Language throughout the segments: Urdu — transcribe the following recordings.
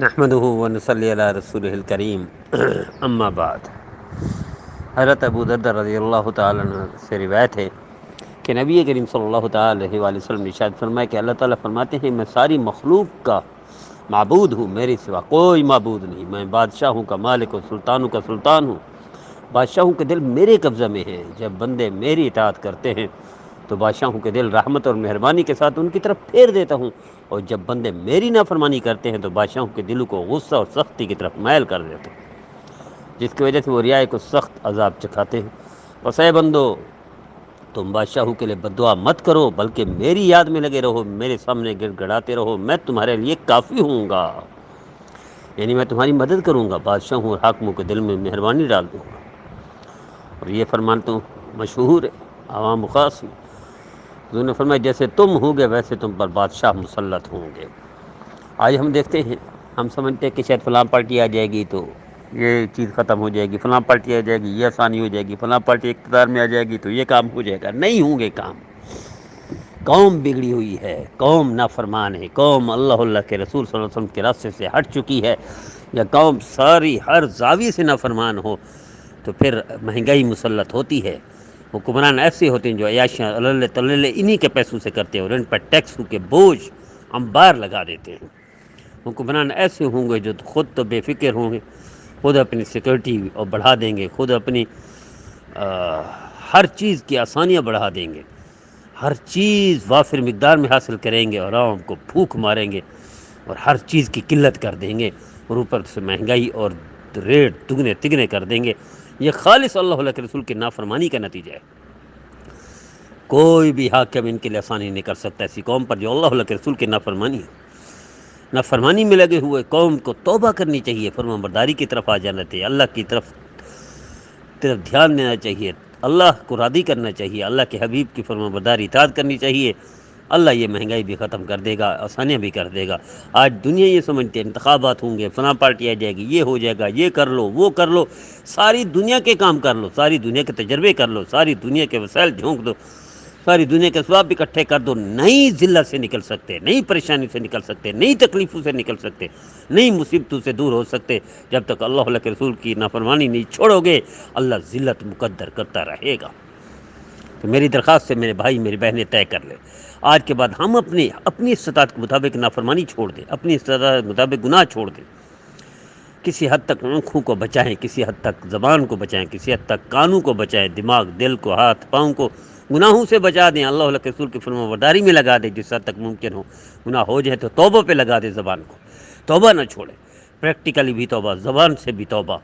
نحمده ونصلی علی رسولہ الکریم اما بعد۔ حضرت ابو دردہ رضی اللہ تعالیٰ عنہ سے روایت ہے کہ نبی کریم صلی اللہ تعالیٰ علیہ وآلہ وسلم نے ارشاد فرمایا کہ اللہ تعالیٰ فرماتے ہیں میں ساری مخلوق کا معبود ہوں، میرے سوا کوئی معبود نہیں، میں بادشاہوں کا مالک و سلطانوں کا سلطان ہوں، بادشاہوں کے دل میرے قبضہ میں ہیں، جب بندے میری اطاعت کرتے ہیں تو بادشاہوں کے دل رحمت اور مہربانی کے ساتھ ان کی طرف پھیر دیتا ہوں، اور جب بندے میری نافرمانی کرتے ہیں تو بادشاہوں کے دلوں کو غصہ اور سختی کی طرف مائل کر دیتے ہیں، جس کی وجہ سے وہ رعایا کو سخت عذاب چکھاتے ہیں۔ بس اے بندو، تم بادشاہوں کے لیے بد دعا مت کرو، بلکہ میری یاد میں لگے رہو، میرے سامنے گڑ گڑاتے رہو، میں تمہارے لیے کافی ہوں گا، یعنی میں تمہاری مدد کروں گا، بادشاہوں اور حاکموں کے دل میں مہربانی ڈال دوں گا۔ اور یہ فرمان تو مشہور ہے، عوام و خاص میں حضور نے فرمایا جیسے تم ہوگے ویسے تم پر بادشاہ مسلط ہوں گے۔ آج ہم دیکھتے ہیں، ہم سمجھتے ہیں کہ شاید فلاں پارٹی آ جائے گی تو یہ چیز ختم ہو جائے گی، فلاں پارٹی آ جائے گی یہ آسانی ہو جائے گی، فلاں پارٹی اقتدار میں آ جائے گی تو یہ کام ہو جائے گا۔ نہیں ہوں گے کام، قوم بگڑی ہوئی ہے، قوم نافرمان ہے، قوم اللہ کے رسول صلی اللہ علیہ وسلم کے راستے سے ہٹ چکی ہے، یا قوم ساری ہر زاویے سے نافرمان ہو تو پھر مہنگائی مسلط ہوتی ہے۔ حکمران ایسے ہوتے ہیں جو عیاشیاں اللہ تللے انہی کے پیسوں سے کرتے ہیں اور ان پر ٹیکس کے بوجھ انبار لگا دیتے ہیں۔ حکمران ایسے ہوں گے جو خود تو بے فکر ہوں گے، خود اپنی سیکورٹی اور بڑھا دیں گے، خود اپنی ہر چیز کی آسانیاں بڑھا دیں گے، ہر چیز وافر مقدار میں حاصل کریں گے اور عوام کو بھوک ماریں گے اور ہر چیز کی قلت کر دیں گے، اور اوپر سے مہنگائی اور ریٹ دگنے تگنے کر دیں گے۔ یہ خالص اللہ کے رسول کی نافرمانی کا نتیجہ ہے۔ کوئی بھی حاکم ان کے لیے آسانی نہیں کر سکتا ایسی قوم پر جو اللہ کے رسول کی نافرمانی میں لگے ہوئے۔ قوم کو توبہ کرنی چاہیے، فرمان برداری کی طرف آ جانا چاہیے، اللہ کی طرف دھیان دینا چاہیے، اللہ کو راضی کرنا چاہیے، اللہ کے حبیب کی فرمان برداری اطاعت کرنی چاہیے۔ اللہ یہ مہنگائی بھی ختم کر دے گا، آسانیاں بھی کر دے گا۔ آج دنیا یہ سمجھتے ہیں انتخابات ہوں گے، فلاں پارٹی آ جائے گی، یہ ہو جائے گا، یہ کر لو وہ کر لو، ساری دنیا کے کام کر لو، ساری دنیا کے تجربے کر لو، ساری دنیا کے وسائل جھونک دو، ساری دنیا کے اسباب اکٹھے کر دو، نئی ذلت سے نکل سکتے، نئی پریشانی سے نکل سکتے، نئی تکلیفوں سے نکل سکتے، نئی مصیبتوں سے دور ہو سکتے۔ جب تک اللہ کے رسول کی نافرمانی نہیں چھوڑو گے، اللہ ذلت مقدر کرتا رہے گا۔ تو میری درخواست ہے میرے بھائی میری بہنیں طے کر لیں، آج کے بعد ہم اپنی استطاعت کے مطابق نافرمانی چھوڑ دیں، اپنی استطاعت کے مطابق گناہ چھوڑ دیں، کسی حد تک آنکھوں کو بچائیں، کسی حد تک زبان کو بچائیں، کسی حد تک کانوں کو بچائیں، دماغ دل کو ہاتھ پاؤں کو گناہوں سے بچا دیں، اللہ کے رسول کی فرمان برداری میں لگا دیں جس حد تک ممکن ہو۔ گناہ ہو جائے تو توبہ پہ لگا دیں، زبان کو توبہ نہ چھوڑے، پریکٹیکلی بھی توبہ، زبان سے بھی توبہ،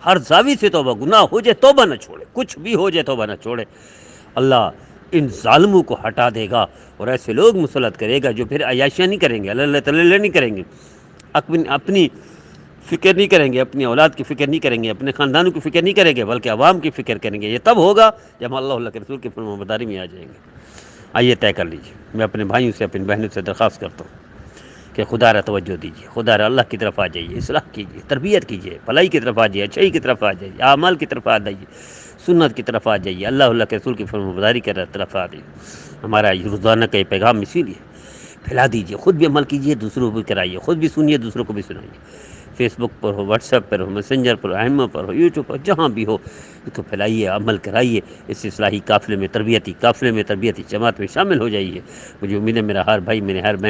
ہر زاویے سے توبہ، گناہ ہو جائے توبہ نہ چھوڑے، کچھ بھی ہو جائے توبہ نہ چھوڑے۔ اللہ ان ظالموں کو ہٹا دے گا اور ایسے لوگ مسلط کرے گا جو پھر عیاشیاں نہیں کریں گے، اللہ تعالی نہیں کریں گے، اپنی فکر نہیں کریں گے، اپنی اولاد کی فکر نہیں کریں گے، اپنے خاندانوں کی فکر نہیں کریں گے، بلکہ عوام کی فکر کریں گے۔ یہ تب ہوگا جب ہم اللہ کے رسول کی فرمان برداری میں آ جائیں گے۔ آئیے طے کر لیجیے۔ میں اپنے بھائیوں سے اپنی بہنوں سے درخواست کرتا ہوں کہ خدا را توجہ دیجیے، خدا را اللہ کی طرف آ جائیے، اصلاح کیجیے، تربیت کیجیے، بھلائی کی طرف آ جائیے، اچھائی کی طرف آ جائیے، اعمال کی طرف آ جائیے، سنت کی طرف آ جائیے، اللہ کے رسول کی فرمان برداری کی طرف آ جائیے۔ ہمارا روزانہ کا یہ پیغام اسی لیے پھیلا دیجیے، خود بھی عمل کیجیے، دوسروں کو بھی کرائیے، خود بھی سنیے، دوسروں کو بھی سنائیے، فیس بک پر ہو، واٹس ایپ پر ہو، میسنجر پر ہو، احمد پر ہو، یوٹیوب پر، جہاں بھی ہو اس کو پھیلائیے، عمل کرائیے، اس اصلاحی قافلے میں، تربیتی قافلے میں، تربیتی جماعت میں شامل ہو جائیے۔ مجھے امید ہے میرا ہر بھائی، میرے ہر بہن